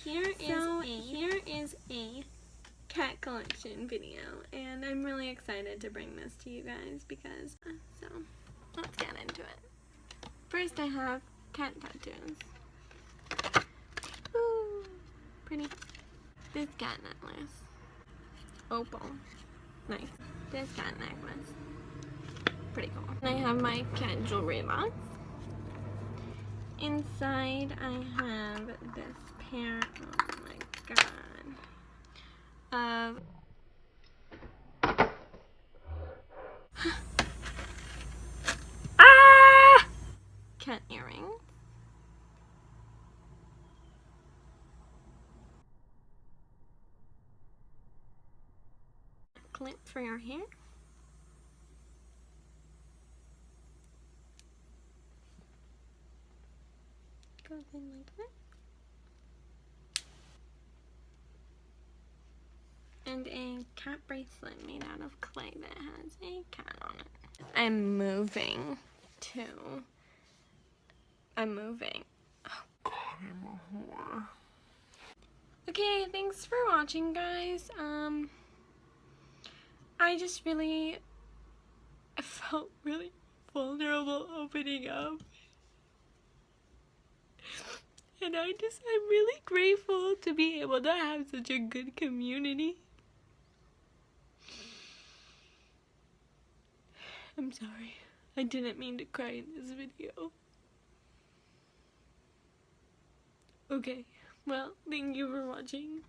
here is a cat collection video, and I'm really excited to bring this to you guys because, so let's get into it. First I have cat tattoos. Ooh, pretty. This cat necklace. Opal. Nice. This cat necklace. Pretty cool. And I have my cat jewelry box. Inside I have this pair, oh my god, of cat earrings. Clip for your hair. Goes in like that. And a cat bracelet made out of clay that has a cat on it. I'm moving. Oh god, I'm a whore. Okay, thanks for watching, guys. I felt really vulnerable opening up. And I'm really grateful to be able to have such a good community. I'm sorry. I didn't mean to cry in this video. Okay, well, thank you for watching.